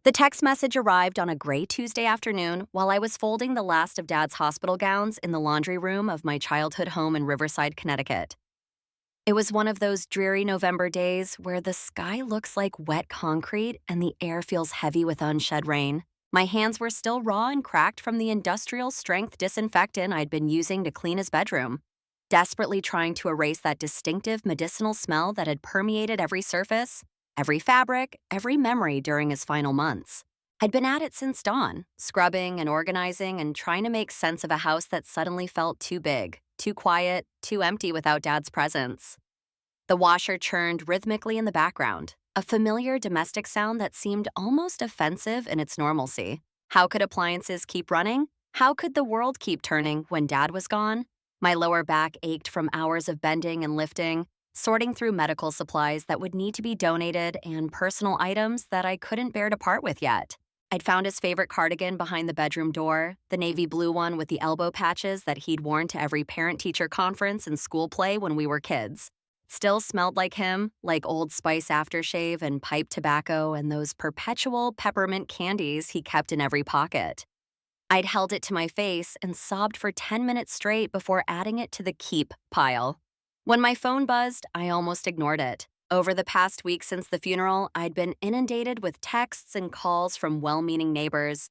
The text message arrived on a gray Tuesday afternoon while I was folding the last of Dad's hospital gowns in the laundry room of my childhood home in Riverside, Connecticut. It was one of those dreary November days where the sky looks like wet concrete and the air feels heavy with unshed rain. My hands were still raw and cracked from the industrial strength disinfectant I'd been using to clean his bedroom, desperately trying to erase that distinctive medicinal smell that had permeated every surface, every fabric, every memory during his final months. I'd been at it since dawn, scrubbing and organizing and trying to make sense of a house that suddenly felt too big, too quiet, too empty without Dad's presence. The washer churned rhythmically in the background, a familiar domestic sound that seemed almost offensive in its normalcy. How could appliances keep running? How could the world keep turning when Dad was gone? My lower back ached from hours of bending and lifting, sorting through medical supplies that would need to be donated and personal items that I couldn't bear to part with yet. I'd found his favorite cardigan behind the bedroom door, the navy blue one with the elbow patches that he'd worn to every parent-teacher conference and school play when we were kids. It still smelled like him, like Old Spice aftershave and pipe tobacco and those perpetual peppermint candies he kept in every pocket. I'd held it to my face and sobbed for 10 minutes straight before adding it to the keep pile. When my phone buzzed, I almost ignored it. Over the past week since the funeral, I'd been inundated with texts and calls from well-meaning neighbors,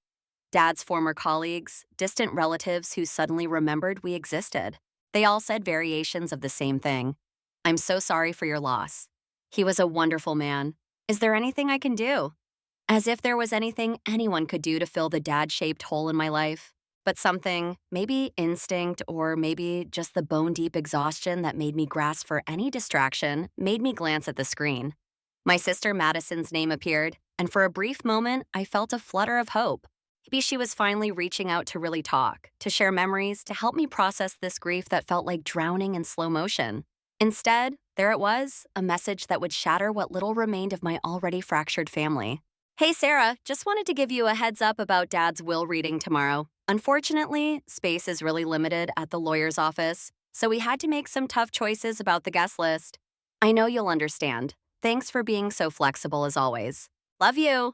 Dad's former colleagues, distant relatives who suddenly remembered we existed. They all said variations of the same thing. "I'm so sorry for your loss. He was a wonderful man. Is there anything I can do?" As if there was anything anyone could do to fill the dad-shaped hole in my life. But something, maybe instinct or maybe just the bone-deep exhaustion that made me grasp for any distraction, made me glance at the screen. My sister Madison's name appeared, and for a brief moment, I felt a flutter of hope. Maybe she was finally reaching out to really talk, to share memories, to help me process this grief that felt like drowning in slow motion. Instead, there it was, a message that would shatter what little remained of my already fractured family. "Hey Sarah, just wanted to give you a heads up about Dad's will reading tomorrow. Unfortunately, space is really limited at the lawyer's office, so we had to make some tough choices about the guest list. I know you'll understand. Thanks for being so flexible as always. Love you."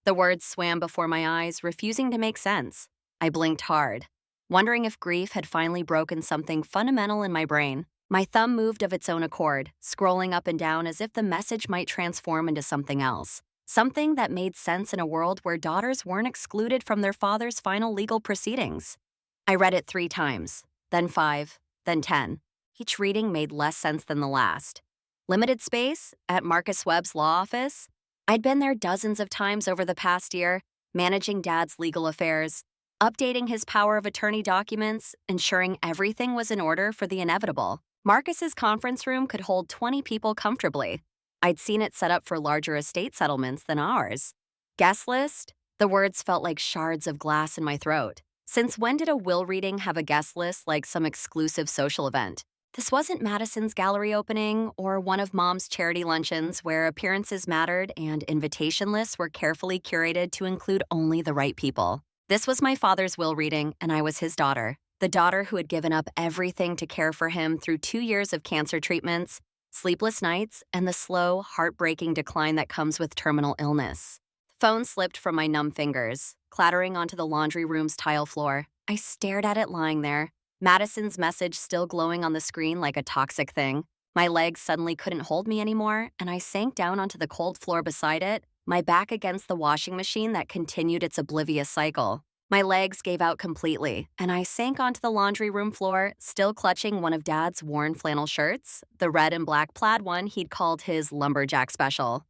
The words swam before my eyes, refusing to make sense. I blinked hard, wondering if grief had finally broken something fundamental in my brain. My thumb moved of its own accord, scrolling up and down as if the message might transform into something else. Something that made sense in a world where daughters weren't excluded from their father's final legal proceedings. I read it 3 times, then 5, then 10. Each reading made less sense than the last. Limited space at Marcus Webb's law office? I'd been there dozens of times over the past year, managing Dad's legal affairs, updating his power of attorney documents, ensuring everything was in order for the inevitable. Marcus's conference room could hold 20 people comfortably. I'd seen it set up for larger estate settlements than ours. Guest list? The words felt like shards of glass in my throat. Since when did a will reading have a guest list like some exclusive social event? This wasn't Madison's gallery opening or one of Mom's charity luncheons where appearances mattered and invitation lists were carefully curated to include only the right people. This was my father's will reading, and I was his daughter. The daughter who had given up everything to care for him through 2 years of cancer treatments, sleepless nights, and the slow, heartbreaking decline that comes with terminal illness. The phone slipped from my numb fingers, clattering onto the laundry room's tile floor. I stared at it lying there, Madison's message still glowing on the screen like a toxic thing. My legs suddenly couldn't hold me anymore, and I sank down onto the cold floor beside it, my back against the washing machine that continued its oblivious cycle. My legs gave out completely, and I sank onto the laundry room floor, still clutching one of Dad's worn flannel shirts, the red and black plaid one he'd called his lumberjack special.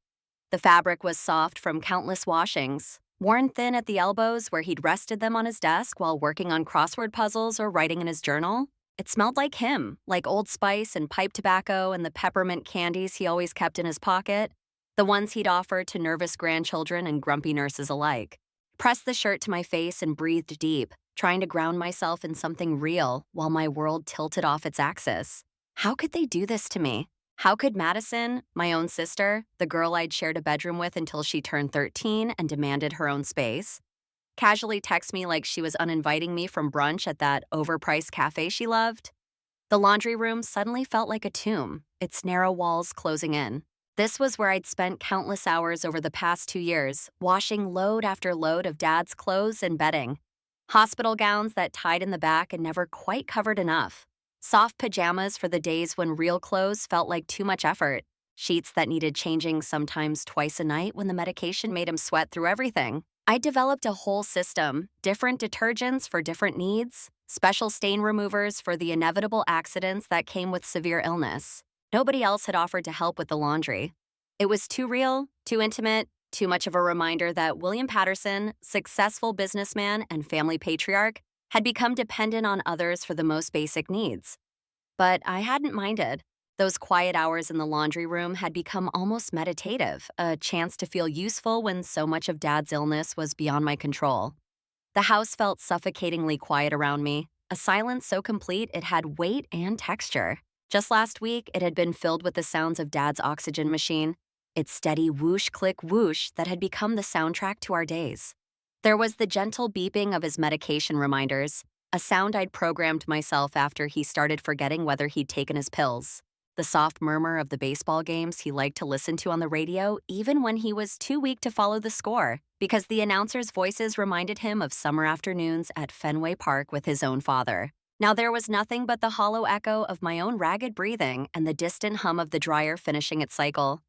The fabric was soft from countless washings, worn thin at the elbows where he'd rested them on his desk while working on crossword puzzles or writing in his journal. It smelled like him, like Old Spice and pipe tobacco and the peppermint candies he always kept in his pocket, the ones he'd offered to nervous grandchildren and grumpy nurses alike. Pressed the shirt to my face and breathed deep, trying to ground myself in something real while my world tilted off its axis. How could they do this to me? How could Madison, my own sister, the girl I'd shared a bedroom with until she turned 13 and demanded her own space, casually text me like she was uninviting me from brunch at that overpriced cafe she loved? The laundry room suddenly felt like a tomb, its narrow walls closing in. This was where I'd spent countless hours over the past 2 years, washing load after load of Dad's clothes and bedding. Hospital gowns that tied in the back and never quite covered enough. Soft pajamas for the days when real clothes felt like too much effort. Sheets that needed changing sometimes twice a night when the medication made him sweat through everything. I developed a whole system, different detergents for different needs, special stain removers for the inevitable accidents that came with severe illness. Nobody else had offered to help with the laundry. It was too real, too intimate, too much of a reminder that William Patterson, successful businessman and family patriarch, had become dependent on others for the most basic needs. But I hadn't minded. Those quiet hours in the laundry room had become almost meditative, a chance to feel useful when so much of Dad's illness was beyond my control. The house felt suffocatingly quiet around me, a silence so complete it had weight and texture. Just last week, it had been filled with the sounds of Dad's oxygen machine, its steady whoosh-click-whoosh that had become the soundtrack to our days. There was the gentle beeping of his medication reminders, a sound I'd programmed myself after he started forgetting whether he'd taken his pills. The soft murmur of the baseball games he liked to listen to on the radio even when he was too weak to follow the score, because the announcers' voices reminded him of summer afternoons at Fenway Park with his own father. Now there was nothing but the hollow echo of my own ragged breathing and the distant hum of the dryer finishing its cycle.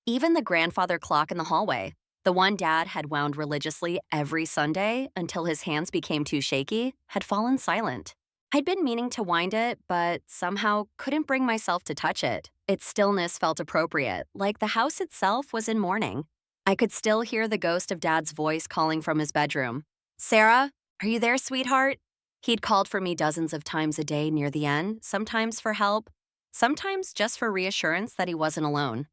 Even the grandfather clock in the hallway, the one Dad had wound religiously every Sunday until his hands became too shaky, had fallen silent. I'd been meaning to wind it, but somehow couldn't bring myself to touch it. Its stillness felt appropriate, like the house itself was in mourning. I could still hear the ghost of Dad's voice calling from his bedroom. "Sarah, are you there, sweetheart?" He'd called for me dozens of times a day near the end, sometimes for help, sometimes just for reassurance that he wasn't alone.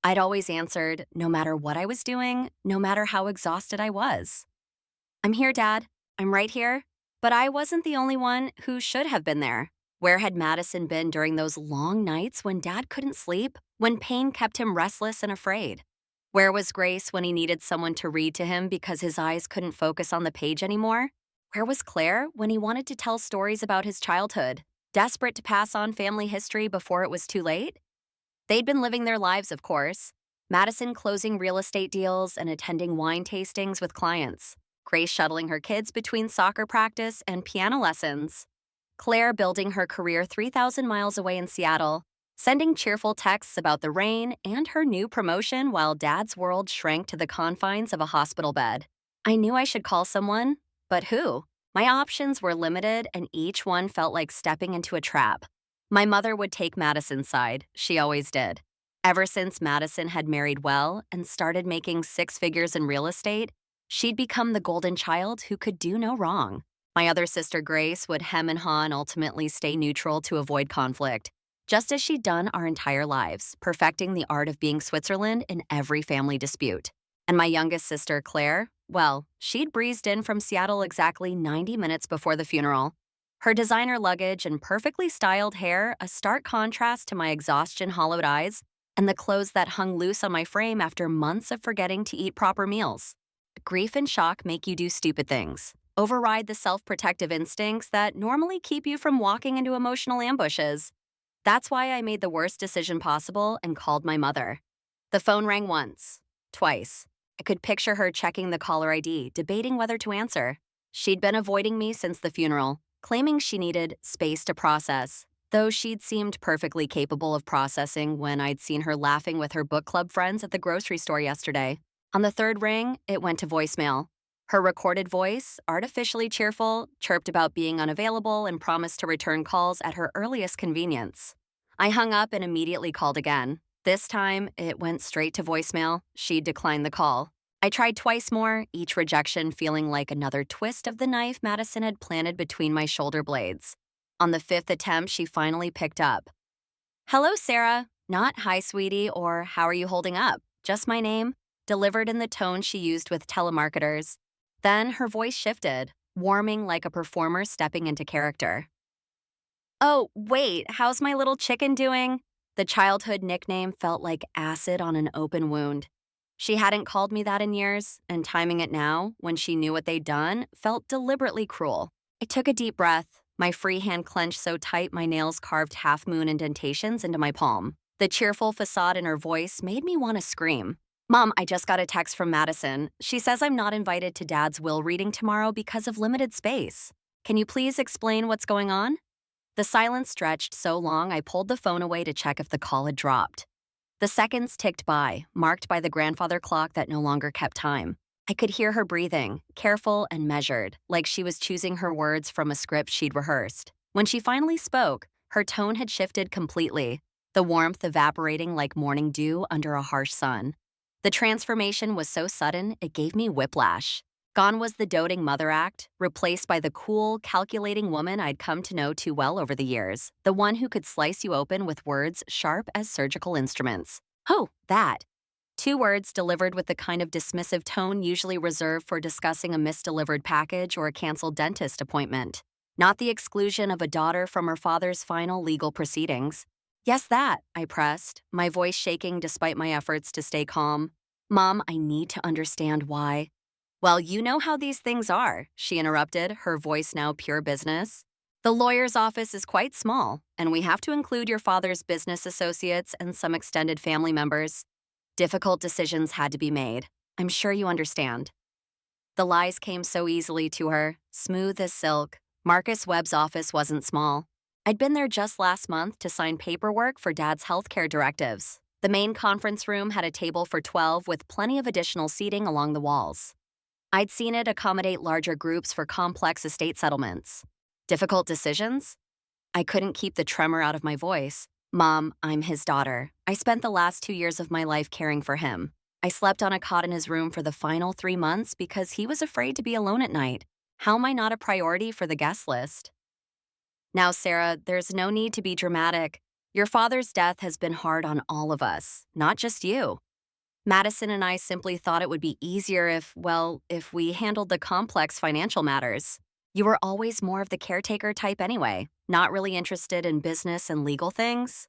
I'd always answered, no matter what I was doing, no matter how exhausted I was. "I'm here, Dad. I'm right here." But I wasn't the only one who should have been there. Where had Madison been during those long nights when Dad couldn't sleep, when pain kept him restless and afraid? Where was Grace when he needed someone to read to him because his eyes couldn't focus on the page anymore? Where was Claire when he wanted to tell stories about his childhood, desperate to pass on family history before it was too late? They'd been living their lives, of course. Madison closing real estate deals and attending wine tastings with clients. Grace shuttling her kids between soccer practice and piano lessons. Claire building her career 3,000 miles away in Seattle, sending cheerful texts about the rain and her new promotion while Dad's world shrank to the confines of a hospital bed. I knew I should call someone, but who? My options were limited and each one felt like stepping into a trap. My mother would take Madison's side, she always did. Ever since Madison had married well and started making 6 figures in real estate, she'd become the golden child who could do no wrong. My other sister Grace would hem and haw and ultimately stay neutral to avoid conflict, just as she'd done our entire lives, perfecting the art of being Switzerland in every family dispute. And my youngest sister Claire, well, she'd breezed in from Seattle exactly 90 minutes before the funeral. Her designer luggage and perfectly styled hair a stark contrast to my exhaustion-hollowed eyes and the clothes that hung loose on my frame after months of forgetting to eat proper meals. Grief and shock make you do stupid things, override the self-protective instincts that normally keep you from walking into emotional ambushes. That's why I made the worst decision possible and called my mother. The phone rang once, twice. I could picture her checking the caller ID, debating whether to answer. She'd been avoiding me since the funeral, claiming she needed space to process, though she'd seemed perfectly capable of processing when I'd seen her laughing with her book club friends at the grocery store yesterday. On the third ring, it went to voicemail. Her recorded voice, artificially cheerful, chirped about being unavailable and promised to return calls at her earliest convenience. I hung up and immediately called again. This time, it went straight to voicemail. She declined the call. I tried twice more, each rejection feeling like another twist of the knife Madison had planted between my shoulder blades. On the 5th attempt, she finally picked up. "Hello, Sarah. Not hi, sweetie, or how are you holding up? Just my name," delivered in the tone she used with telemarketers. Then her voice shifted, warming like a performer stepping into character. "Oh, wait, how's my little chicken doing?" The childhood nickname felt like acid on an open wound. She hadn't called me that in years, and timing it now, when she knew what they'd done, felt deliberately cruel. I took a deep breath, my free hand clenched so tight my nails carved half-moon indentations into my palm. The cheerful facade in her voice made me want to scream. Mom, I just got a text from Madison. She says I'm not invited to Dad's will reading tomorrow because of limited space. Can you please explain what's going on? The silence stretched so long I pulled the phone away to check if the call had dropped. The seconds ticked by, marked by the grandfather clock that no longer kept time. I could hear her breathing, careful and measured, like she was choosing her words from a script she'd rehearsed. When she finally spoke, her tone had shifted completely, the warmth evaporating like morning dew under a harsh sun. The transformation was so sudden, it gave me whiplash. Gone was the doting mother act, replaced by the cool, calculating woman I'd come to know too well over the years, the one who could slice you open with words sharp as surgical instruments. Oh, that. Two words delivered with the kind of dismissive tone usually reserved for discussing a misdelivered package or a canceled dentist appointment. Not the exclusion of a daughter from her father's final legal proceedings. Yes, that, I pressed, my voice shaking despite my efforts to stay calm. Mom, I need to understand why. Well, you know how these things are, she interrupted, her voice now pure business. The lawyer's office is quite small, and we have to include your father's business associates and some extended family members. Difficult decisions had to be made. I'm sure you understand. The lies came so easily to her, smooth as silk. Marcus Webb's office wasn't small. I'd been there just last month to sign paperwork for Dad's healthcare directives. The main conference room had a table for 12 with plenty of additional seating along the walls. I'd seen it accommodate larger groups for complex estate settlements. Difficult decisions? I couldn't keep the tremor out of my voice. Mom, I'm his daughter. I spent the last 2 years of my life caring for him. I slept on a cot in his room for the final 3 months because he was afraid to be alone at night. How am I not a priority for the guest list? Now, Sarah, there's no need to be dramatic. Your father's death has been hard on all of us, not just you. Madison and I simply thought it would be easier if we handled the complex financial matters. You were always more of the caretaker type anyway, not really interested in business and legal things.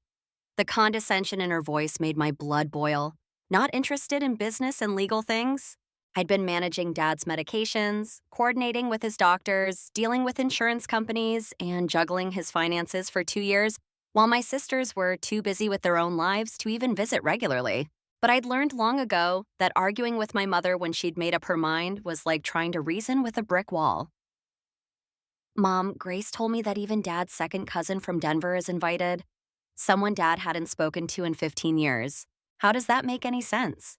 The condescension in her voice made my blood boil. Not interested in business and legal things? I'd been managing Dad's medications, coordinating with his doctors, dealing with insurance companies, and juggling his finances for 2 years, while my sisters were too busy with their own lives to even visit regularly. But I'd learned long ago that arguing with my mother when she'd made up her mind was like trying to reason with a brick wall. Mom, Grace told me that even Dad's second cousin from Denver is invited. Someone Dad hadn't spoken to in 15 years. How does that make any sense?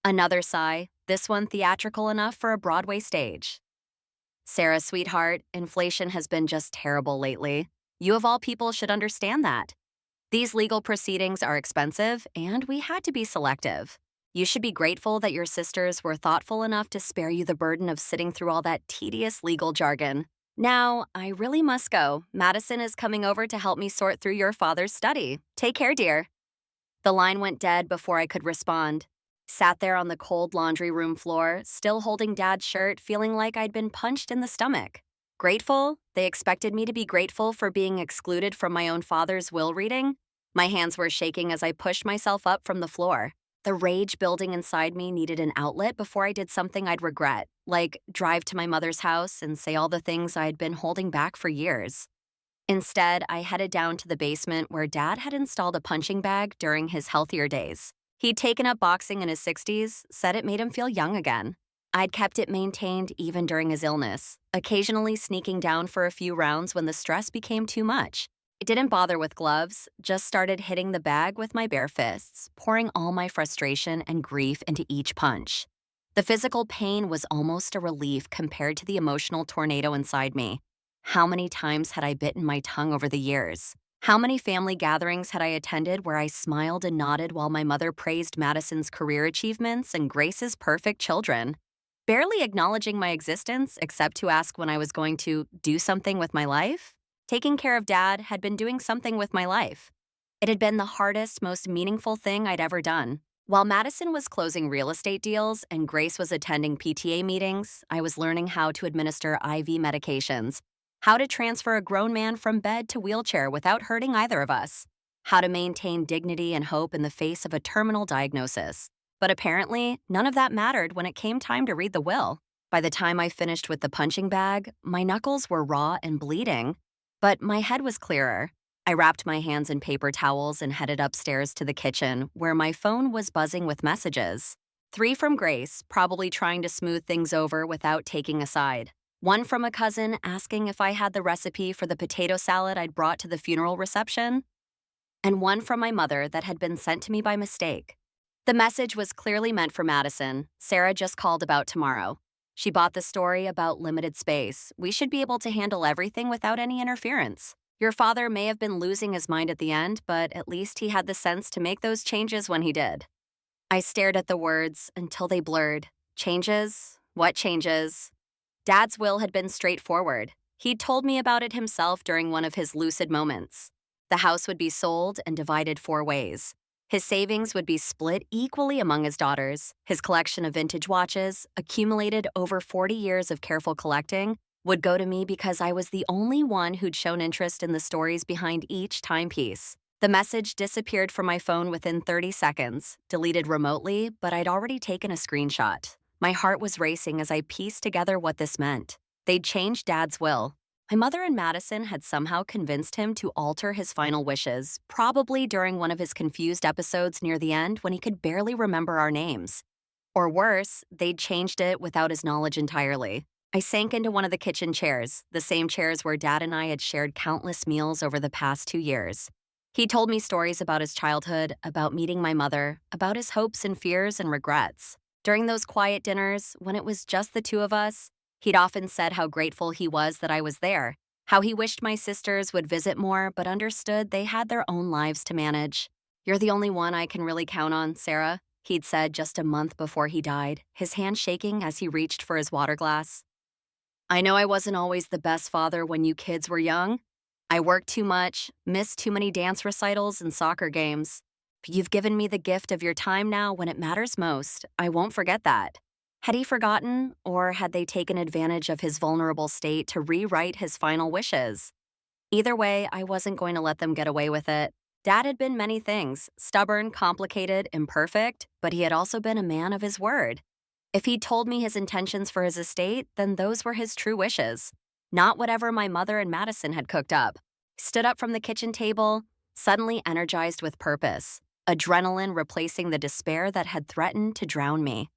Another sigh, this one theatrical enough for a Broadway stage. Sarah, sweetheart, inflation has been just terrible lately. You of all people should understand that. These legal proceedings are expensive, and we had to be selective. You should be grateful that your sisters were thoughtful enough to spare you the burden of sitting through all that tedious legal jargon. Now, I really must go. Madison is coming over to help me sort through your father's study. Take care, dear. The line went dead before I could respond. Sat there on the cold laundry room floor, still holding Dad's shirt, feeling like I'd been punched in the stomach. Grateful? They expected me to be grateful for being excluded from my own father's will reading? My hands were shaking as I pushed myself up from the floor. The rage building inside me needed an outlet before I did something I'd regret, like drive to my mother's house and say all the things I'd been holding back for years. Instead, I headed down to the basement where Dad had installed a punching bag during his healthier days. He'd taken up boxing in his 60s, said it made him feel young again. I'd kept it maintained even during his illness, occasionally sneaking down for a few rounds when the stress became too much. I didn't bother with gloves, just started hitting the bag with my bare fists, pouring all my frustration and grief into each punch. The physical pain was almost a relief compared to the emotional tornado inside me. How many times had I bitten my tongue over the years? How many family gatherings had I attended where I smiled and nodded while my mother praised Madison's career achievements and Grace's perfect children? Barely acknowledging my existence except to ask when I was going to do something with my life? Taking care of Dad had been doing something with my life. It had been the hardest, most meaningful thing I'd ever done. While Madison was closing real estate deals and Grace was attending PTA meetings, I was learning how to administer IV medications, how to transfer a grown man from bed to wheelchair without hurting either of us, how to maintain dignity and hope in the face of a terminal diagnosis. But apparently, none of that mattered when it came time to read the will. By the time I finished with the punching bag, my knuckles were raw and bleeding, but my head was clearer. I wrapped my hands in paper towels and headed upstairs to the kitchen, where my phone was buzzing with messages. Three from Grace, probably trying to smooth things over without taking a side. One from a cousin asking if I had the recipe for the potato salad I'd brought to the funeral reception. And one from my mother that had been sent to me by mistake. The message was clearly meant for Madison. Sarah just called about tomorrow. She bought the story about limited space. We should be able to handle everything without any interference. Your father may have been losing his mind at the end, but at least he had the sense to make those changes when he did. I stared at the words until they blurred. Changes? What changes? Dad's will had been straightforward. He'd told me about it himself during one of his lucid moments. The house would be sold and divided 4 ways. His savings would be split equally among his daughters. His collection of vintage watches, accumulated over 40 years of careful collecting, would go to me because I was the only one who'd shown interest in the stories behind each timepiece. The message disappeared from my phone within 30 seconds, deleted remotely, but I'd already taken a screenshot. My heart was racing as I pieced together what this meant. They'd changed Dad's will. My mother and Madison had somehow convinced him to alter his final wishes, probably during one of his confused episodes near the end when he could barely remember our names. Or worse, they'd changed it without his knowledge entirely. I sank into one of the kitchen chairs, the same chairs where Dad and I had shared countless meals over the past 2 years. He told me stories about his childhood, about meeting my mother, about his hopes and fears and regrets. During those quiet dinners, when it was just the two of us, he'd often said how grateful he was that I was there, how he wished my sisters would visit more but understood they had their own lives to manage. "You're the only one I can really count on, Sarah," he'd said just a month before he died, his hand shaking as he reached for his water glass. "I know I wasn't always the best father when you kids were young. I worked too much, missed too many dance recitals and soccer games. But you've given me the gift of your time now when it matters most. I won't forget that." Had he forgotten, or had they taken advantage of his vulnerable state to rewrite his final wishes? Either way, I wasn't going to let them get away with it. Dad had been many things, stubborn, complicated, imperfect, but he had also been a man of his word. If he'd told me his intentions for his estate, then those were his true wishes, not whatever my mother and Madison had cooked up. I stood up from the kitchen table, suddenly energized with purpose, adrenaline replacing the despair that had threatened to drown me.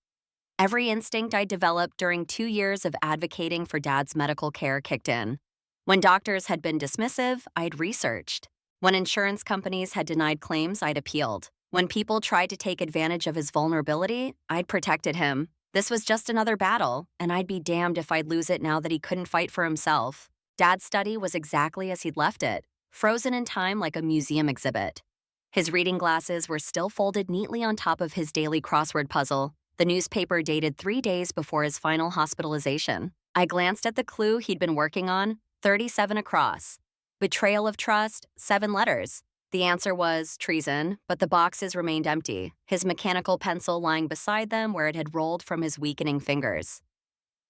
Every instinct I developed during 2 years of advocating for Dad's medical care kicked in. When doctors had been dismissive, I'd researched. When insurance companies had denied claims, I'd appealed. When people tried to take advantage of his vulnerability, I'd protected him. This was just another battle, and I'd be damned if I'd lose it now that he couldn't fight for himself. Dad's study was exactly as he'd left it, frozen in time like a museum exhibit. His reading glasses were still folded neatly on top of his daily crossword puzzle, the newspaper dated 3 days before his final hospitalization. I glanced at the clue he'd been working on, 37 across. Betrayal of trust, 7 letters. The answer was treason, but the boxes remained empty, his mechanical pencil lying beside them where it had rolled from his weakening fingers.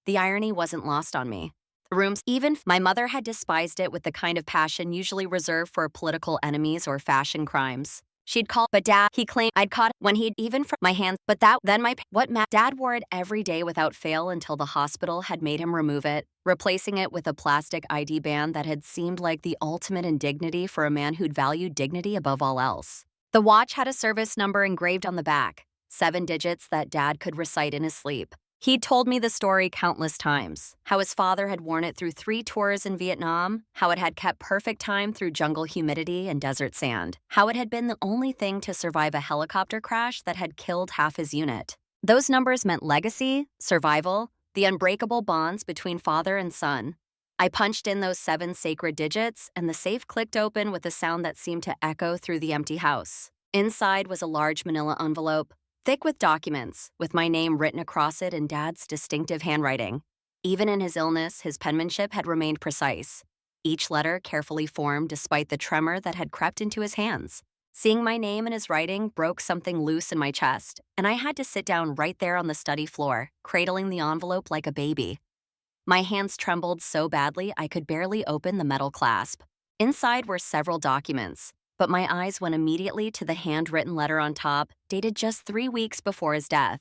The irony wasn't lost on me. The rooms, even my mother had despised it with the kind of passion usually reserved for political enemies or fashion crimes. She'd call, but Dad, he claimed I'd caught when he'd even from my hands, but that, then Dad wore it every day without fail until the hospital had made him remove it, replacing it with a plastic ID band that had seemed like the ultimate indignity for a man who'd valued dignity above all else. The watch had a service number engraved on the back, 7 digits that Dad could recite in his sleep. He'd told me the story countless times, how his father had worn it through 3 tours in Vietnam, how it had kept perfect time through jungle humidity and desert sand, how it had been the only thing to survive a helicopter crash that had killed half his unit. Those numbers meant legacy, survival, the unbreakable bonds between father and son. I punched in those 7 sacred digits, and the safe clicked open with a sound that seemed to echo through the empty house. Inside was a large manila envelope, thick with documents, with my name written across it in Dad's distinctive handwriting. Even in his illness, his penmanship had remained precise, each letter carefully formed despite the tremor that had crept into his hands. Seeing my name in his writing broke something loose in my chest, and I had to sit down right there on the study floor, cradling the envelope like a baby. My hands trembled so badly I could barely open the metal clasp. Inside were several documents, but my eyes went immediately to the handwritten letter on top, dated just 3 weeks before his death.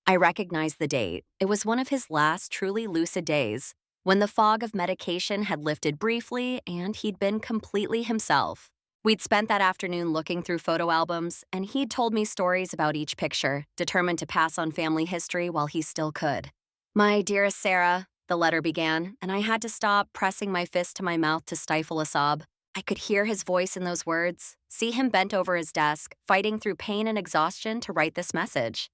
I recognized the date. It was one of his last truly lucid days. when the fog of medication had lifted briefly and he'd been completely himself. We'd spent that afternoon looking through photo albums, and he'd told me stories about each picture, determined to pass on family history while he still could. "My dearest Sarah," the letter began, and I had to stop, pressing my fist to my mouth to stifle a sob. I could hear his voice in those words, see him bent over his desk, fighting through pain and exhaustion to write this message.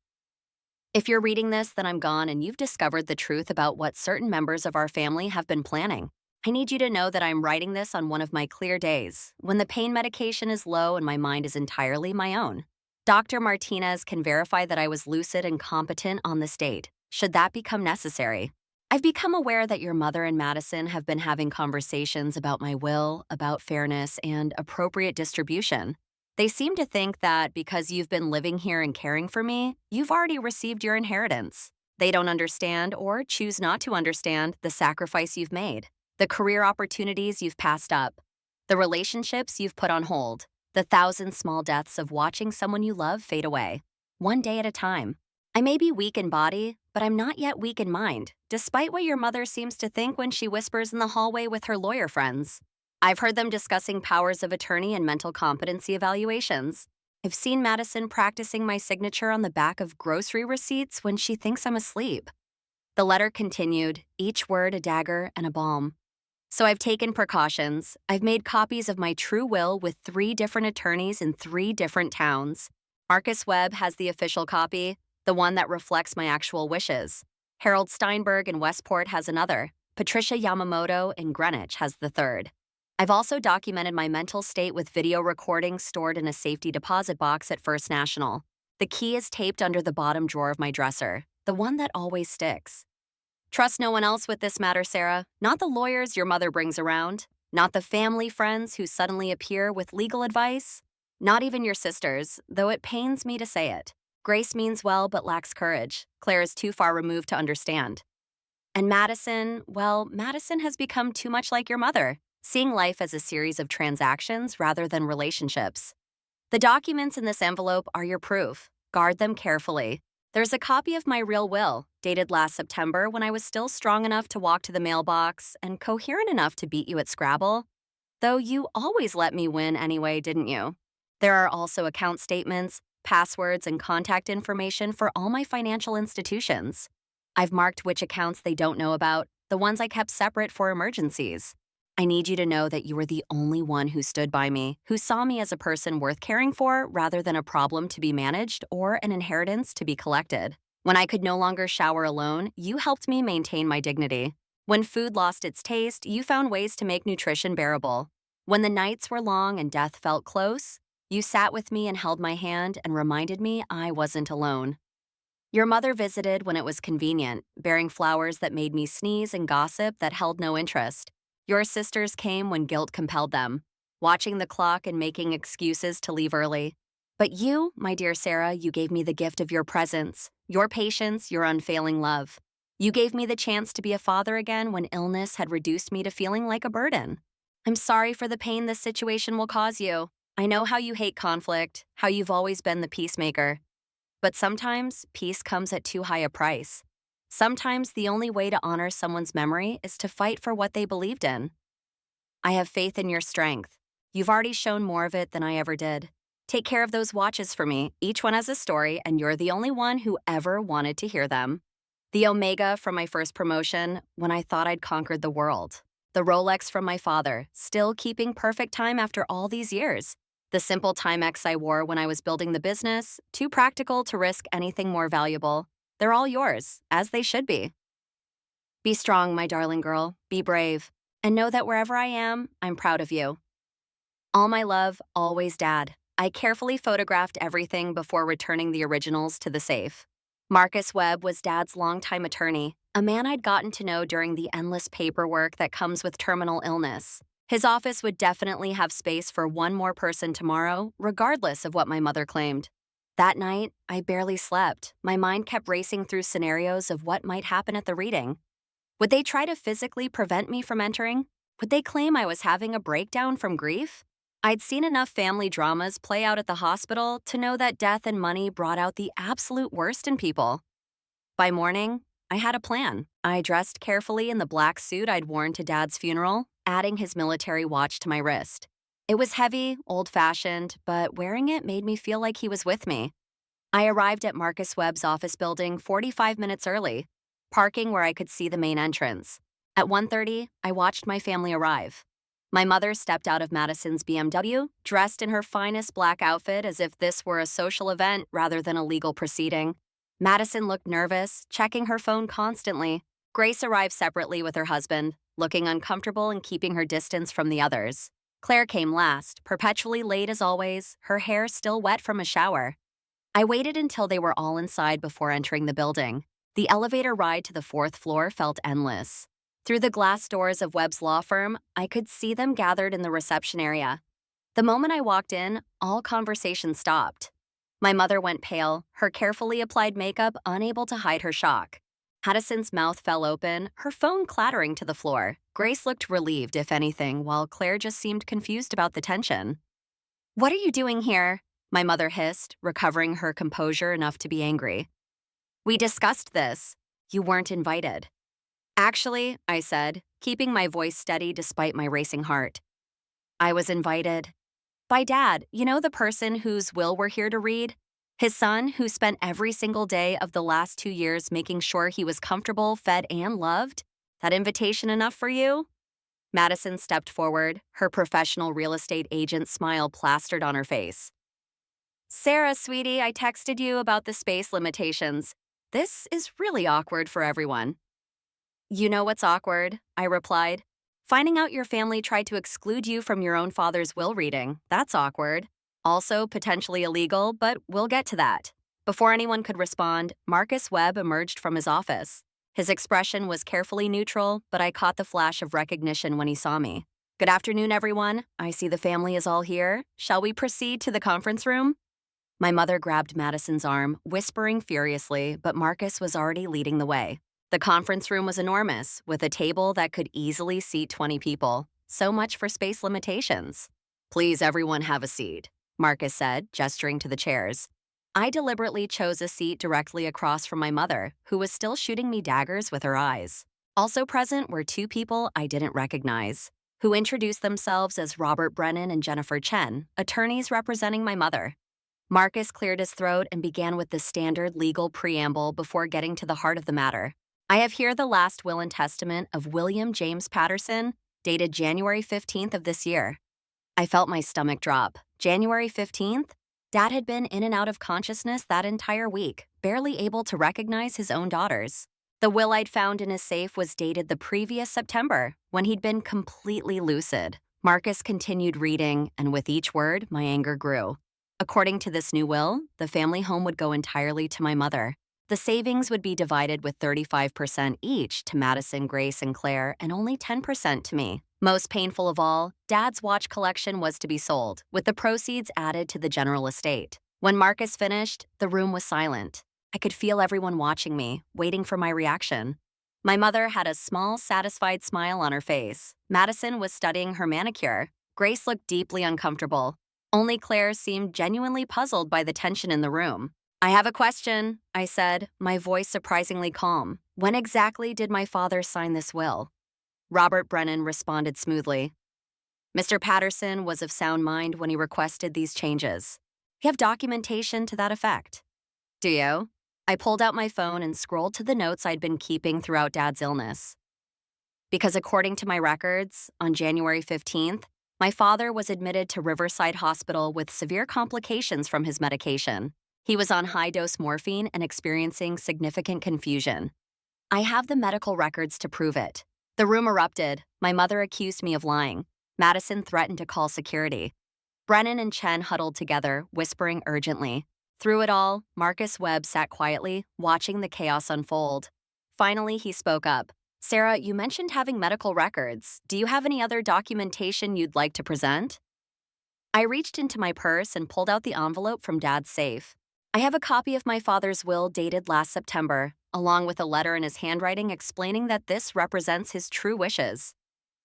"If you're reading this, then I'm gone and you've discovered the truth about what certain members of our family have been planning. I need you to know that I'm writing this on one of my clear days, when the pain medication is low and my mind is entirely my own. Dr. Martinez can verify that I was lucid and competent on this date, should that become necessary. I've become aware that your mother and Madison have been having conversations about my will, about fairness, and appropriate distribution. They seem to think that because you've been living here and caring for me, you've already received your inheritance. They don't understand, or choose not to understand, the sacrifice you've made, the career opportunities you've passed up, the relationships you've put on hold, the thousand small deaths of watching someone you love fade away, one day at a time. I may be weak in body, but I'm not yet weak in mind, despite what your mother seems to think when she whispers in the hallway with her lawyer friends. I've heard them discussing powers of attorney and mental competency evaluations. I've seen Madison practicing my signature on the back of grocery receipts when she thinks I'm asleep." The letter continued, each word a dagger and a balm. "So I've taken precautions. I've made copies of my true will with 3 different attorneys in 3 different towns. Marcus Webb has the official copy, the one that reflects my actual wishes. Harold Steinberg in Westport has another. Patricia Yamamoto in Greenwich has the third. I've also documented my mental state with video recordings stored in a safety deposit box at First National. The key is taped under the bottom drawer of my dresser, the one that always sticks. Trust no one else with this matter, Sarah. Not the lawyers your mother brings around. Not the family friends who suddenly appear with legal advice. Not even your sisters, though it pains me to say it. Grace means well but lacks courage. Claire is too far removed to understand. And Madison, well, Madison has become too much like your mother, seeing life as a series of transactions rather than relationships. The documents in this envelope are your proof. Guard them carefully. There's a copy of my real will, dated last September when I was still strong enough to walk to the mailbox and coherent enough to beat you at Scrabble. Though you always let me win anyway, didn't you? There are also account statements, passwords, and contact information for all my financial institutions. I've marked which accounts they don't know about, the ones I kept separate for emergencies. I need you to know that you were the only one who stood by me, who saw me as a person worth caring for rather than a problem to be managed or an inheritance to be collected. When I could no longer shower alone, you helped me maintain my dignity. When food lost its taste, you found ways to make nutrition bearable. When the nights were long and death felt close, you sat with me and held my hand and reminded me I wasn't alone. Your mother visited when it was convenient, bearing flowers that made me sneeze and gossip that held no interest. Your sisters came when guilt compelled them, watching the clock and making excuses to leave early. But you, my dear Sarah, you gave me the gift of your presence, your patience, your unfailing love. You gave me the chance to be a father again when illness had reduced me to feeling like a burden. I'm sorry for the pain this situation will cause you. I know how you hate conflict, how you've always been the peacemaker. But sometimes peace comes at too high a price. Sometimes the only way to honor someone's memory is to fight for what they believed in. I have faith in your strength. You've already shown more of it than I ever did. Take care of those watches for me. Each one has a story, and you're the only one who ever wanted to hear them. The Omega from my first promotion, when I thought I'd conquered the world. The Rolex from my father, still keeping perfect time after all these years. The simple Timex I wore when I was building the business, too practical to risk anything more valuable. They're all yours, as they should be. Be strong, my darling girl. Be brave. And know that wherever I am, I'm proud of you. All my love, always Dad. I carefully photographed everything before returning the originals to the safe. Marcus Webb was Dad's longtime attorney, a man I'd gotten to know during the endless paperwork that comes with terminal illness. His office would definitely have space for one more person tomorrow, regardless of what my mother claimed. That night, I barely slept. My mind kept racing through scenarios of what might happen at the reading. Would they try to physically prevent me from entering? Would they claim I was having a breakdown from grief? I'd seen enough family dramas play out at the hospital to know that death and money brought out the absolute worst in people. By morning, I had a plan. I dressed carefully in the black suit I'd worn to Dad's funeral, adding his military watch to my wrist. It was heavy, old-fashioned, but wearing it made me feel like he was with me. I arrived at Marcus Webb's office building 45 minutes early, parking where I could see the main entrance. At 1:30, I watched my family arrive. My mother stepped out of Madison's BMW, dressed in her finest black outfit as if this were a social event rather than a legal proceeding. Madison looked nervous, checking her phone constantly. Grace arrived separately with her husband, looking uncomfortable and keeping her distance from the others. Claire came last, perpetually late as always, her hair still wet from a shower. I waited until they were all inside before entering the building. The elevator ride to the fourth floor felt endless. Through the glass doors of Webb's law firm, I could see them gathered in the reception area. The moment I walked in, all conversation stopped. My mother went pale, her carefully applied makeup unable to hide her shock. Madison's mouth fell open, her phone clattering to the floor. Grace looked relieved, if anything, while Claire just seemed confused about the tension. "What are you doing here?" my mother hissed, recovering her composure enough to be angry. "We discussed this. You weren't invited." "Actually," I said, keeping my voice steady despite my racing heart. "I was invited. By Dad, you know the person whose will we're here to read? His son, who spent every single day of the last 2 years making sure he was comfortable, fed, and loved? That invitation enough for you?" Madison stepped forward, her professional real estate agent smile plastered on her face. "Sarah, sweetie, I texted you about the space limitations. This is really awkward for everyone." "You know what's awkward," I replied. "Finding out your family tried to exclude you from your own father's will reading. That's awkward. Also potentially illegal, but we'll get to that." Before anyone could respond, Marcus Webb emerged from his office. His expression was carefully neutral, but I caught the flash of recognition when he saw me. "Good afternoon, everyone. I see the family is all here. Shall we proceed to the conference room?" My mother grabbed Madison's arm, whispering furiously, but Marcus was already leading the way. The conference room was enormous, with a table that could easily seat 20 people. So much for space limitations. "Please, everyone, have a seat," Marcus said, gesturing to the chairs. I deliberately chose a seat directly across from my mother, who was still shooting me daggers with her eyes. Also present were 2 people I didn't recognize, who introduced themselves as Robert Brennan and Jennifer Chen, attorneys representing my mother. Marcus cleared his throat and began with the standard legal preamble before getting to the heart of the matter. "I have here the last will and testament of William James Patterson, dated January 15th of this year." I felt my stomach drop. January 15th? Dad had been in and out of consciousness that entire week, barely able to recognize his own daughters. The will I'd found in his safe was dated the previous September, when he'd been completely lucid. Marcus continued reading, and with each word, my anger grew. According to this new will, the family home would go entirely to my mother. The savings would be divided with 35% each to Madison, Grace, and Claire, and only 10% to me. Most painful of all, Dad's watch collection was to be sold, with the proceeds added to the general estate. When Marcus finished, the room was silent. I could feel everyone watching me, waiting for my reaction. My mother had a small, satisfied smile on her face. Madison was studying her manicure. Grace looked deeply uncomfortable. Only Claire seemed genuinely puzzled by the tension in the room. "I have a question," I said, my voice surprisingly calm. "When exactly did my father sign this will?" Robert Brennan responded smoothly. "Mr. Patterson was of sound mind when he requested these changes. You have documentation to that effect." "Do you?" I pulled out my phone and scrolled to the notes I'd been keeping throughout Dad's illness. "Because according to my records, on January 15th, my father was admitted to Riverside Hospital with severe complications from his medication. He was on high-dose morphine and experiencing significant confusion. I have the medical records to prove it." The room erupted. My mother accused me of lying. Madison threatened to call security. Brennan and Chen huddled together, whispering urgently. Through it all, Marcus Webb sat quietly, watching the chaos unfold. Finally, he spoke up. "Sarah, you mentioned having medical records. Do you have any other documentation you'd like to present?" I reached into my purse and pulled out the envelope from Dad's safe. "I have a copy of my father's will dated last September, along with a letter in his handwriting explaining that this represents his true wishes.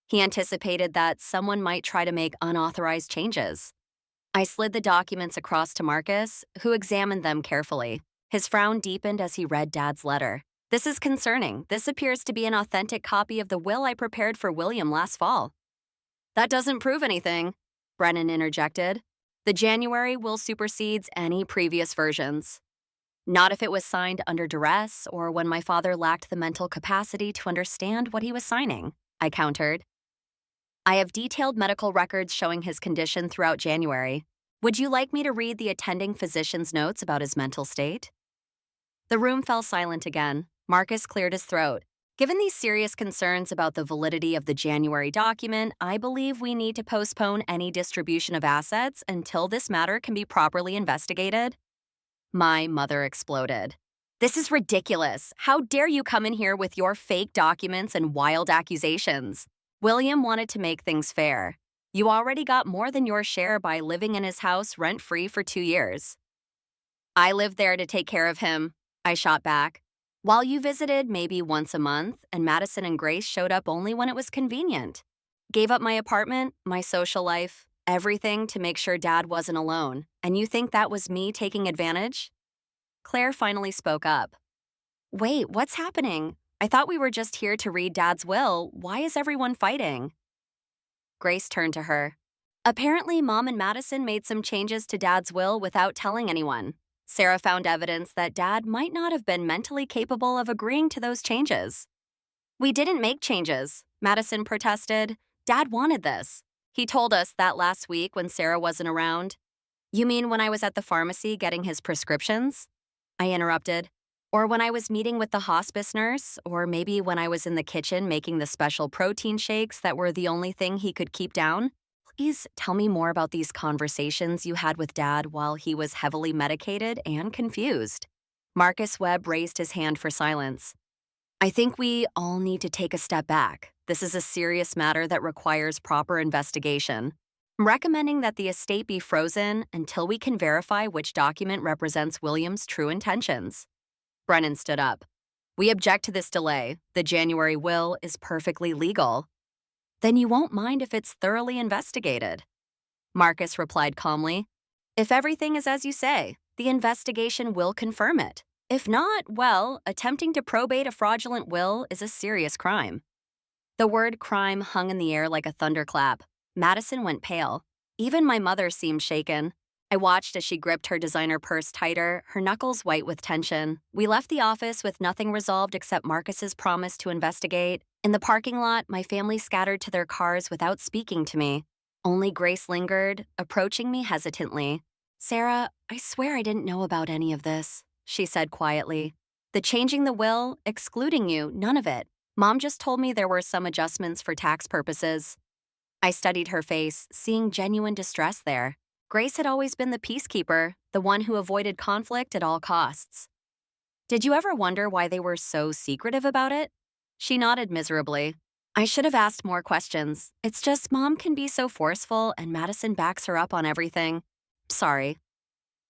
He anticipated that someone might try to make unauthorized changes." I slid the documents across to Marcus, who examined them carefully. His frown deepened as he read Dad's letter. This is concerning. This appears to be an authentic copy of the will I prepared for William last fall. That doesn't prove anything, Brennan interjected. The January will supersedes any previous versions. Not if it was signed under duress or when my father lacked the mental capacity to understand what he was signing, I countered. I have detailed medical records showing his condition throughout January. Would you like me to read the attending physician's notes about his mental state? The room fell silent again. Marcus cleared his throat. Given these serious concerns about the validity of the January document, I believe we need to postpone any distribution of assets until this matter can be properly investigated. My mother exploded. This is ridiculous. How dare you come in here with your fake documents and wild accusations? William wanted to make things fair. You already got more than your share by living in his house rent-free for 2 years. I lived there to take care of him, I shot back. While you visited maybe once a month, and Madison and Grace showed up only when it was convenient. Gave up my apartment, my social life, everything to make sure Dad wasn't alone. And you think that was me taking advantage? Claire finally spoke up. Wait, what's happening? I thought we were just here to read Dad's will. Why is everyone fighting? Grace turned to her. Apparently, Mom and Madison made some changes to Dad's will without telling anyone. Sarah found evidence that Dad might not have been mentally capable of agreeing to those changes. We didn't make changes, Madison protested. Dad wanted this. He told us that last week when Sarah wasn't around. You mean when I was at the pharmacy getting his prescriptions? I interrupted. Or when I was meeting with the hospice nurse, or maybe when I was in the kitchen making the special protein shakes that were the only thing he could keep down? Please tell me more about these conversations you had with Dad while he was heavily medicated and confused. Marcus Webb raised his hand for silence. I think we all need to take a step back. This is a serious matter that requires proper investigation. I'm recommending that the estate be frozen until we can verify which document represents William's true intentions. Brennan stood up. We object to this delay. The January will is perfectly legal. Then you won't mind if it's thoroughly investigated. Marcus replied calmly. If everything is as you say, the investigation will confirm it. If not, well, attempting to probate a fraudulent will is a serious crime. The word crime hung in the air like a thunderclap. Madison went pale. Even my mother seemed shaken. I watched as she gripped her designer purse tighter, her knuckles white with tension. We left the office with nothing resolved except Marcus's promise to investigate. In the parking lot, my family scattered to their cars without speaking to me. Only Grace lingered, approaching me hesitantly. Sarah, I swear I didn't know about any of this, she said quietly. The changing the will, excluding you, none of it. Mom just told me there were some adjustments for tax purposes. I studied her face, seeing genuine distress there. Grace had always been the peacekeeper, the one who avoided conflict at all costs. Did you ever wonder why they were so secretive about it? She nodded miserably. I should have asked more questions. It's just Mom can be so forceful and Madison backs her up on everything. Sorry.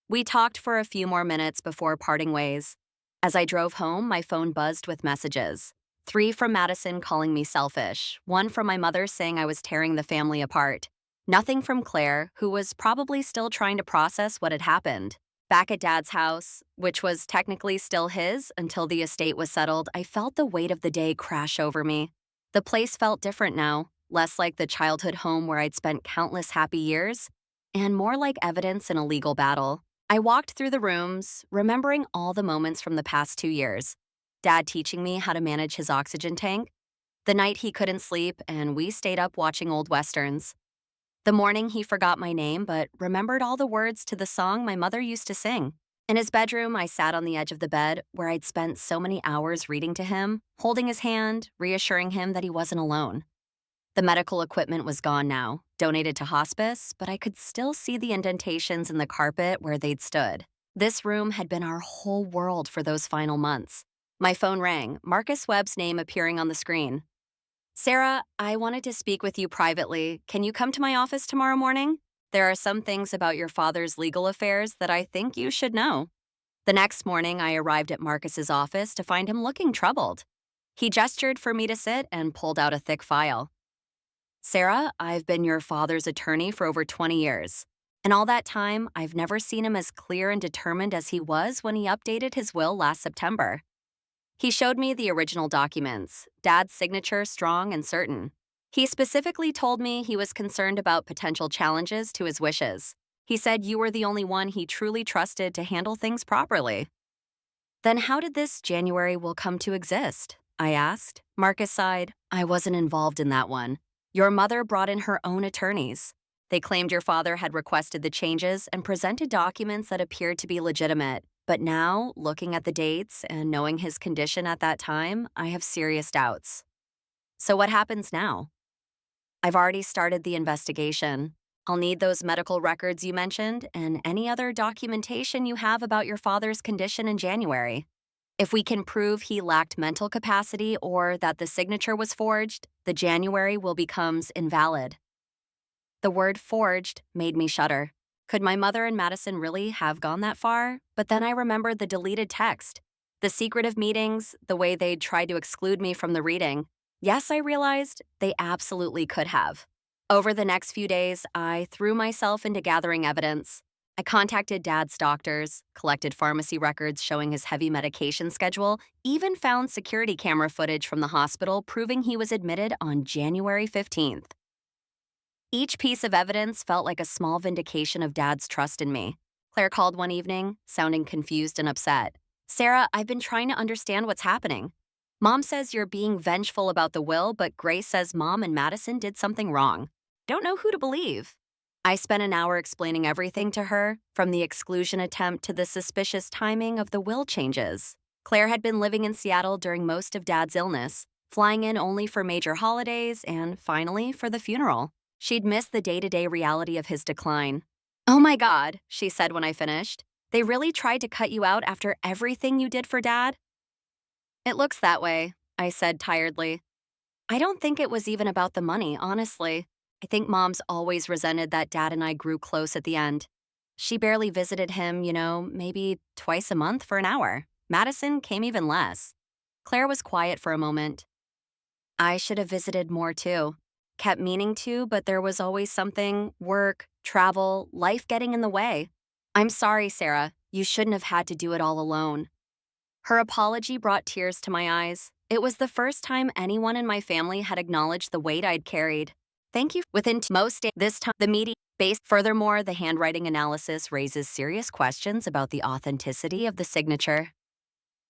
We talked for a few more minutes before parting ways. As I drove home, my phone buzzed with messages. 3 from Madison calling me selfish, 1 from my mother saying I was tearing the family apart. Nothing from Claire, who was probably still trying to process what had happened. Back at Dad's house, which was technically still his until the estate was settled, I felt the weight of the day crash over me. The place felt different now, less like the childhood home where I'd spent countless happy years, and more like evidence in a legal battle. I walked through the rooms, remembering all the moments from the past 2 years. Dad teaching me how to manage his oxygen tank. The night he couldn't sleep, and we stayed up watching old westerns. The morning he forgot my name but remembered all the words to the song my mother used to sing. In his bedroom, I sat on the edge of the bed where I'd spent so many hours reading to him, holding his hand, reassuring him that he wasn't alone. The medical equipment was gone now, donated to hospice, but I could still see the indentations in the carpet where they'd stood. This room had been our whole world for those final months. My phone rang, Marcus Webb's name appearing on the screen. Sarah, I wanted to speak with you privately. Can you come to my office tomorrow morning? There are some things about your father's legal affairs that I think you should know. The next morning, I arrived at Marcus's office to find him looking troubled. He gestured for me to sit and pulled out a thick file. Sarah, I've been your father's attorney for over 20 years. In all that time, I've never seen him as clear and determined as he was when he updated his will last September. He showed me the original documents, Dad's signature strong and certain. He specifically told me he was concerned about potential challenges to his wishes. He said you were the only one he truly trusted to handle things properly. Then how did this January will come to exist? I asked. Marcus sighed. I wasn't involved in that one. Your mother brought in her own attorneys. They claimed your father had requested the changes and presented documents that appeared to be legitimate. But now, looking at the dates and knowing his condition at that time, I have serious doubts. So what happens now? I've already started the investigation. I'll need those medical records you mentioned and any other documentation you have about your father's condition in January. If we can prove he lacked mental capacity or that the signature was forged, the January will becomes invalid. The word forged made me shudder. Could my mother and Madison really have gone that far? But then I remembered the deleted text, the secretive meetings, the way they'd tried to exclude me from the reading. Yes, I realized they absolutely could have. Over the next few days, I threw myself into gathering evidence. I contacted Dad's doctors, collected pharmacy records showing his heavy medication schedule, even found security camera footage from the hospital proving he was admitted on January 15th. Each piece of evidence felt like a small vindication of Dad's trust in me. Claire called one evening, sounding confused and upset. Sarah, I've been trying to understand what's happening. Mom says you're being vengeful about the will, but Grace says Mom and Madison did something wrong. Don't know who to believe. I spent an hour explaining everything to her, from the exclusion attempt to the suspicious timing of the will changes. Claire had been living in Seattle during most of Dad's illness, flying in only for major holidays and, finally, for the funeral. She'd missed the day-to-day reality of his decline. Oh my God, she said when I finished. They really tried to cut you out after everything you did for Dad? It looks that way, I said tiredly. I don't think it was even about the money, honestly. I think Mom's always resented that Dad and I grew close at the end. She barely visited him, maybe twice a month for an hour. Madison came even less. Claire was quiet for a moment. I should have visited more too. Kept meaning to, but there was always something, work, travel, life getting in the way. I'm sorry, Sarah. You shouldn't have had to do it all alone. Her apology brought tears to my eyes. It was the first time anyone in my family had acknowledged the weight I'd carried. Thank you. Within most days, this time, the media based. Furthermore, the handwriting analysis raises serious questions about the authenticity of the signature.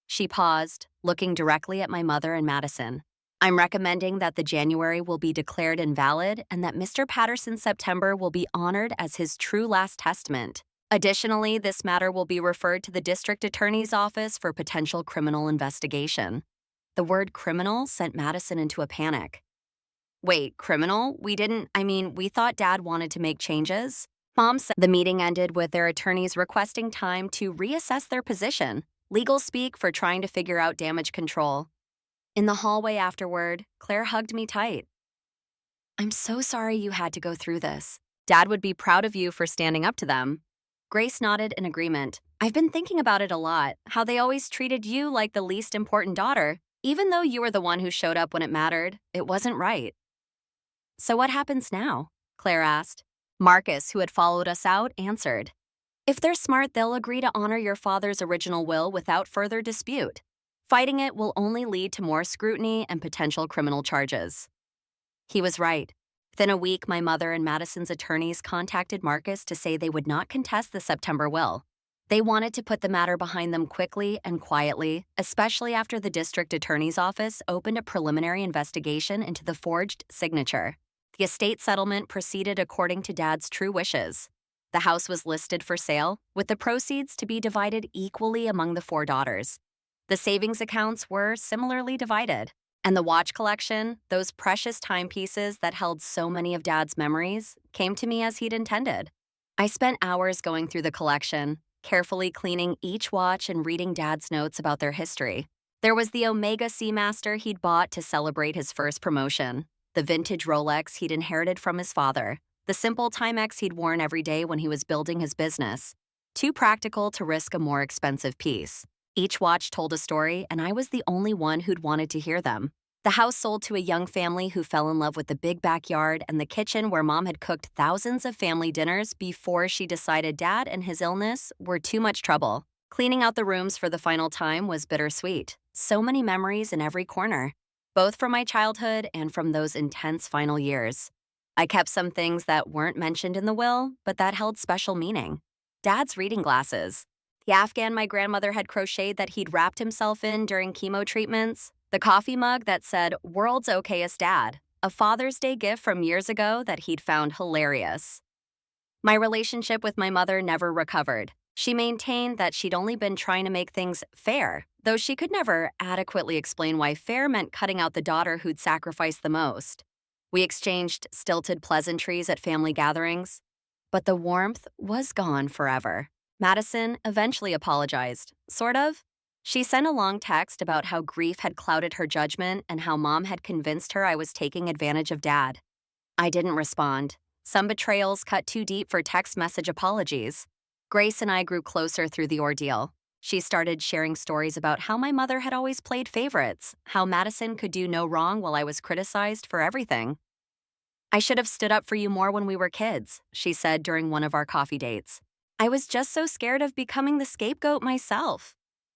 She paused, looking directly at my mother and Madison. I'm recommending that the January will be declared invalid and that Mr. Patterson's September will be honored as his true last testament. Additionally, this matter will be referred to the district attorney's office for potential criminal investigation. The word criminal sent Madison into a panic. Wait, criminal? We thought Dad wanted to make changes. Mom said the meeting ended with their attorneys requesting time to reassess their position, legal speak for trying to figure out damage control. In the hallway afterward, Claire hugged me tight. I'm so sorry you had to go through this. Dad would be proud of you for standing up to them. Grace nodded in agreement. I've been thinking about it a lot, how they always treated you like the least important daughter. Even though you were the one who showed up when it mattered, it wasn't right. So what happens now? Claire asked. Marcus, who had followed us out, answered. If they're smart, they'll agree to honor your father's original will without further dispute. Fighting it will only lead to more scrutiny and potential criminal charges. He was right. Within a week, my mother and Madison's attorneys contacted Marcus to say they would not contest the September will. They wanted to put the matter behind them quickly and quietly, especially after the district attorney's office opened a preliminary investigation into the forged signature. The estate settlement proceeded according to Dad's true wishes. The house was listed for sale, with the proceeds to be divided equally among the 4 daughters. The savings accounts were similarly divided. And the watch collection, those precious timepieces that held so many of Dad's memories, came to me as he'd intended. I spent hours going through the collection, carefully cleaning each watch and reading Dad's notes about their history. There was the Omega Seamaster he'd bought to celebrate his first promotion, the vintage Rolex he'd inherited from his father, the simple Timex he'd worn every day when he was building his business. Too practical to risk a more expensive piece. Each watch told a story, and I was the only one who'd wanted to hear them. The house sold to a young family who fell in love with the big backyard and the kitchen where Mom had cooked thousands of family dinners before she decided Dad and his illness were too much trouble. Cleaning out the rooms for the final time was bittersweet. So many memories in every corner, both from my childhood and from those intense final years. I kept some things that weren't mentioned in the will, but that held special meaning. Dad's reading glasses, the Afghan my grandmother had crocheted that he'd wrapped himself in during chemo treatments, the coffee mug that said, "World's okayest dad," a Father's Day gift from years ago that he'd found hilarious. My relationship with my mother never recovered. She maintained that she'd only been trying to make things fair, though she could never adequately explain why fair meant cutting out the daughter who'd sacrificed the most. We exchanged stilted pleasantries at family gatherings, but the warmth was gone forever. Madison eventually apologized, sort of. She sent a long text about how grief had clouded her judgment and how mom had convinced her I was taking advantage of dad. I didn't respond. Some betrayals cut too deep for text message apologies. Grace and I grew closer through the ordeal. She started sharing stories about how my mother had always played favorites, how Madison could do no wrong while I was criticized for everything. "I should have stood up for you more when we were kids," she said during one of our coffee dates. "I was just so scared of becoming the scapegoat myself."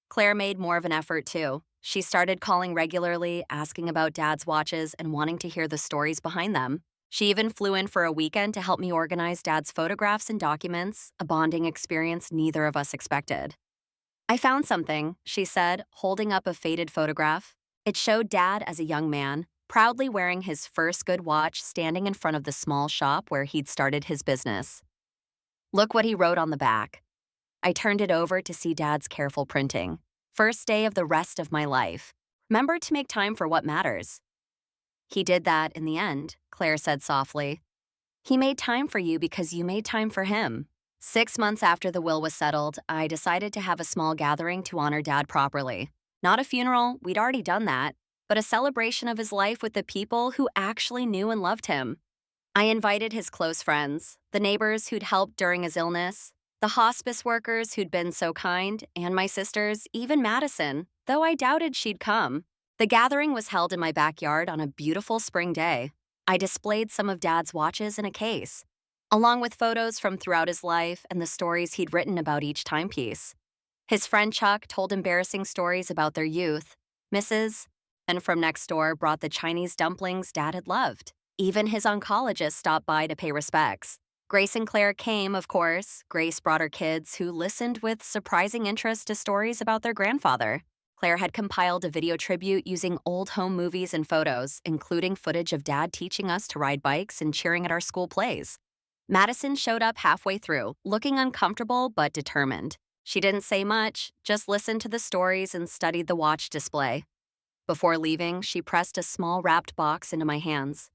Claire made more of an effort, too. She started calling regularly, asking about Dad's watches and wanting to hear the stories behind them. She even flew in for a weekend to help me organize Dad's photographs and documents, a bonding experience neither of us expected. "I found something," she said, holding up a faded photograph. It showed Dad as a young man, proudly wearing his first good watch, standing in front of the small shop where he'd started his business. Look what he wrote on the back. I turned it over to see Dad's careful printing. "First day of the rest of my life. Remember to make time for what matters." "He did that in the end," Claire said softly. "He made time for you because you made time for him." 6 months after the will was settled, I decided to have a small gathering to honor Dad properly. Not a funeral, we'd already done that, but a celebration of his life with the people who actually knew and loved him. I invited his close friends, the neighbors who'd helped during his illness, the hospice workers who'd been so kind, and my sisters, even Madison, though I doubted she'd come. The gathering was held in my backyard on a beautiful spring day. I displayed some of Dad's watches in a case, along with photos from throughout his life and the stories he'd written about each timepiece. His friend Chuck told embarrassing stories about their youth. Mrs. and from next door brought the Chinese dumplings Dad had loved. Even his oncologist stopped by to pay respects. Grace and Claire came, of course. Grace brought her kids, who listened with surprising interest to stories about their grandfather. Claire had compiled a video tribute using old home movies and photos, including footage of Dad teaching us to ride bikes and cheering at our school plays. Madison showed up halfway through, looking uncomfortable but determined. She didn't say much, just listened to the stories and studied the watch display. Before leaving, she pressed a small wrapped box into my hands.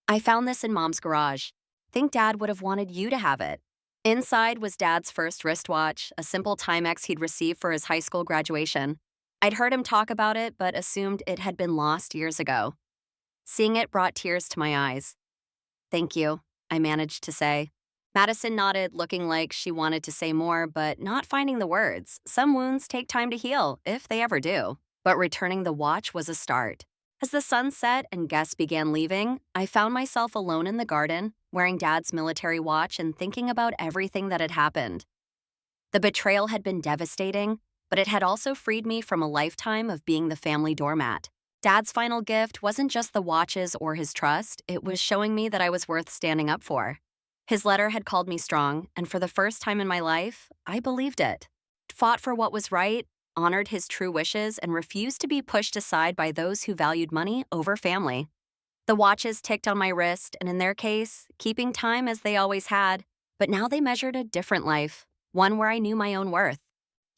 "I found this in Mom's garage. Think Dad would have wanted you to have it." Inside was Dad's first wristwatch, a simple Timex he'd received for his high school graduation. I'd heard him talk about it, but assumed it had been lost years ago. Seeing it brought tears to my eyes. "Thank you," I managed to say. Madison nodded, looking like she wanted to say more, but not finding the words. Some wounds take time to heal, if they ever do. But returning the watch was a start. As the sun set and guests began leaving, I found myself alone in the garden, wearing Dad's military watch and thinking about everything that had happened. The betrayal had been devastating, but it had also freed me from a lifetime of being the family doormat. Dad's final gift wasn't just the watches or his trust, it was showing me that I was worth standing up for. His letter had called me strong, and for the first time in my life, I believed it. Fought for what was right, honored his true wishes, and refused to be pushed aside by those who valued money over family. The watches ticked on my wrist, and in their case, keeping time as they always had, but now they measured a different life, one where I knew my own worth.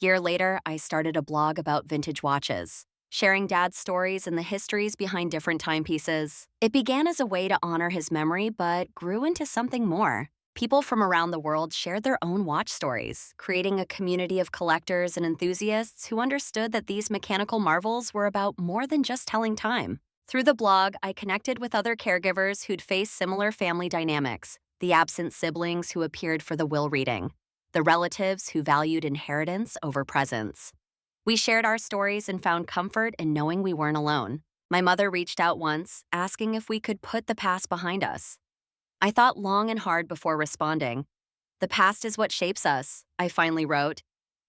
Year later, I started a blog about vintage watches, sharing Dad's stories and the histories behind different timepieces. It began as a way to honor his memory, but grew into something more. People from around the world shared their own watch stories, creating a community of collectors and enthusiasts who understood that these mechanical marvels were about more than just telling time. Through the blog, I connected with other caregivers who'd faced similar family dynamics, the absent siblings who appeared for the will reading, the relatives who valued inheritance over presence. We shared our stories and found comfort in knowing we weren't alone. My mother reached out once, asking if we could put the past behind us. I thought long and hard before responding. "The past is what shapes us," I finally wrote.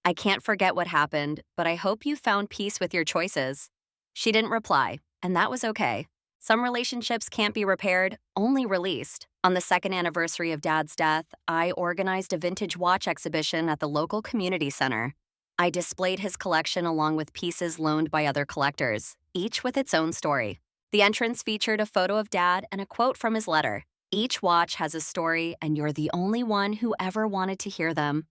I can't forget what happened, but I hope you found peace with your choices. She didn't reply, and that was okay. Some relationships can't be repaired, only released. On the second anniversary of Dad's death, I organized a vintage watch exhibition at the local community center. I displayed his collection along with pieces loaned by other collectors, each with its own story. The entrance featured a photo of Dad and a quote from his letter. Each watch has a story, and you're the only one who ever wanted to hear them.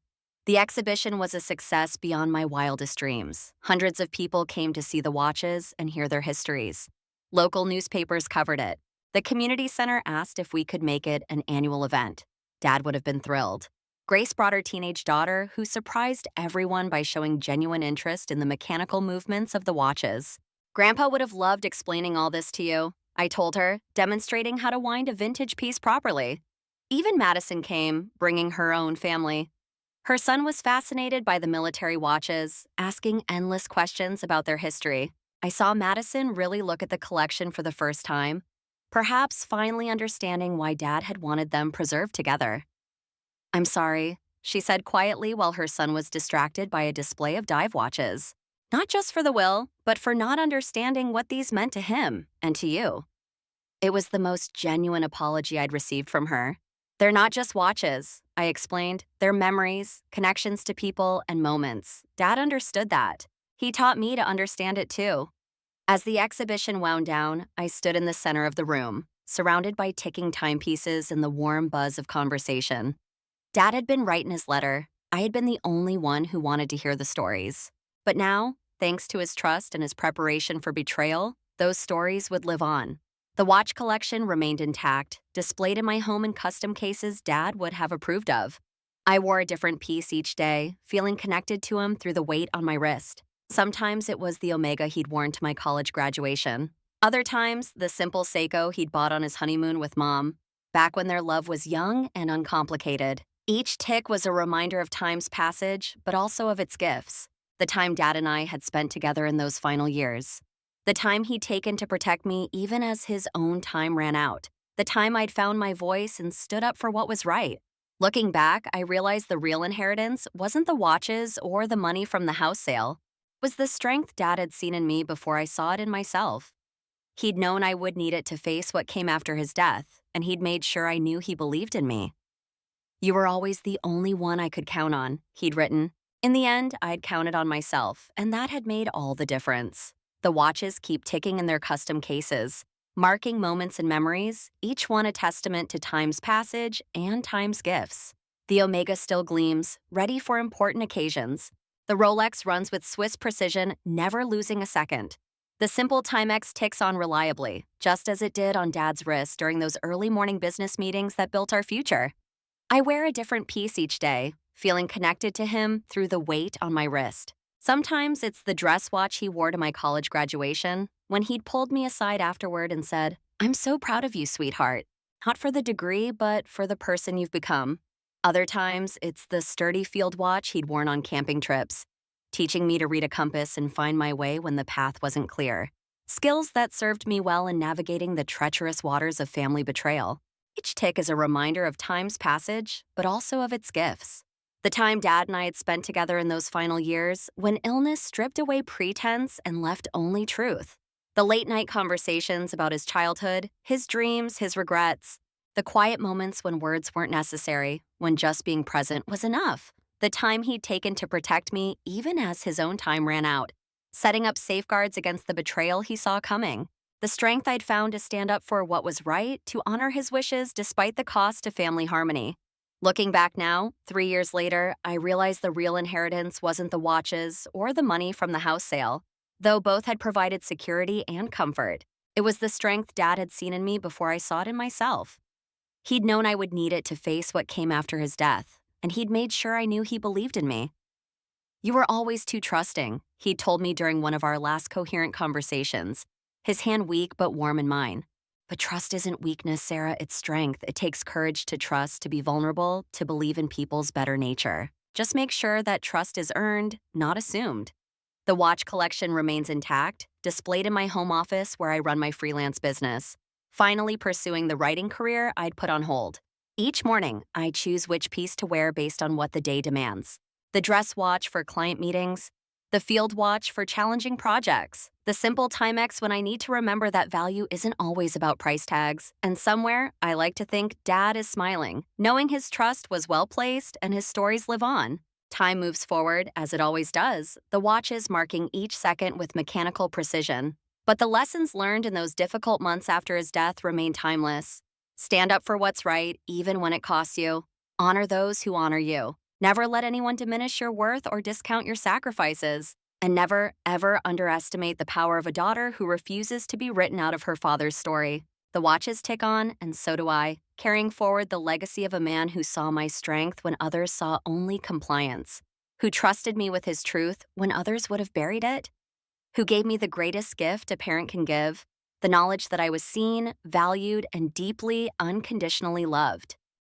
The exhibition was a success beyond my wildest dreams. Hundreds of people came to see the watches and hear their histories. Local newspapers covered it. The community center asked if we could make it an annual event. Dad would have been thrilled. Grace brought her teenage daughter, who surprised everyone by showing genuine interest in the mechanical movements of the watches. Grandpa would have loved explaining all this to you, I told her, demonstrating how to wind a vintage piece properly. Even Madison came, bringing her own family. Her son was fascinated by the military watches, asking endless questions about their history. I saw Madison really look at the collection for the first time, perhaps finally understanding why Dad had wanted them preserved together. "I'm sorry," she said quietly while her son was distracted by a display of dive watches. "Not just for the will, but for not understanding what these meant to him and to you." It was the most genuine apology I'd received from her. "They're not just watches," I explained. "They're memories, connections to people, and moments." Dad understood that. He taught me to understand it too. As the exhibition wound down, I stood in the center of the room, surrounded by ticking timepieces and the warm buzz of conversation. Dad had been right in his letter. I had been the only one who wanted to hear the stories. But now, thanks to his trust and his preparation for betrayal, those stories would live on. The watch collection remained intact, displayed in my home in custom cases Dad would have approved of. I wore a different piece each day, feeling connected to him through the weight on my wrist. Sometimes it was the Omega he'd worn to my college graduation. Other times, the simple Seiko he'd bought on his honeymoon with Mom, back when their love was young and uncomplicated. Each tick was a reminder of time's passage, but also of its gifts. The time Dad and I had spent together in those final years. The time he'd taken to protect me even as his own time ran out. The time I'd found my voice and stood up for what was right. Looking back, I realized the real inheritance wasn't the watches or the money from the house sale. It was the strength Dad had seen in me before I saw it in myself. He'd known I would need it to face what came after his death, and he'd made sure I knew he believed in me. "You were always the only one I could count on," he'd written. In the end, I'd counted on myself, and that had made all the difference. The watches keep ticking in their custom cases, marking moments and memories, each one a testament to time's passage and time's gifts. The Omega still gleams, ready for important occasions. The Rolex runs with Swiss precision, never losing a second. The simple Timex ticks on reliably, just as it did on Dad's wrist during those early morning business meetings that built our future. I wear a different piece each day, feeling connected to him through the weight on my wrist. Sometimes it's the dress watch he wore to my college graduation, when he'd pulled me aside afterward and said, "I'm so proud of you, sweetheart. Not for the degree, but for the person you've become." Other times, it's the sturdy field watch he'd worn on camping trips, teaching me to read a compass and find my way when the path wasn't clear. Skills that served me well in navigating the treacherous waters of family betrayal. Each tick is a reminder of time's passage, but also of its gifts. The time Dad and I had spent together in those final years, when illness stripped away pretense and left only truth. The late-night conversations about his childhood, his dreams, his regrets. The quiet moments when words weren't necessary, when just being present was enough. The time he'd taken to protect me even as his own time ran out. Setting up safeguards against the betrayal he saw coming. The strength I'd found to stand up for what was right, to honor his wishes despite the cost to family harmony. Looking back now, 3 years later, I realized the real inheritance wasn't the watches or the money from the house sale, though both had provided security and comfort. It was the strength Dad had seen in me before I saw it in myself. He'd known I would need it to face what came after his death, and he'd made sure I knew he believed in me. "You were always too trusting," he told me during one of our last coherent conversations, his hand weak but warm in mine. "But trust isn't weakness, Sarah, it's strength. It takes courage to trust, to be vulnerable, to believe in people's better nature. Just make sure that trust is earned, not assumed." The watch collection remains intact, displayed in my home office where I run my freelance business, finally pursuing the writing career I'd put on hold. Each morning, I choose which piece to wear based on what the day demands. The dress watch for client meetings, the field watch for challenging projects, the simple Timex when I need to remember that value isn't always about price tags. And somewhere, I like to think Dad is smiling, knowing his trust was well placed and his stories live on. Time moves forward, as it always does, the watches marking each second with mechanical precision. But the lessons learned in those difficult months after his death remain timeless. Stand up for what's right, even when it costs you. Honor those who honor you. Never let anyone diminish your worth or discount your sacrifices. And never, ever underestimate the power of a daughter who refuses to be written out of her father's story. The watches tick on, and so do I, carrying forward the legacy of a man who saw my strength when others saw only compliance, who trusted me with his truth when others would have buried it, who gave me the greatest gift a parent can give, the knowledge that I was seen, valued, and deeply, unconditionally loved.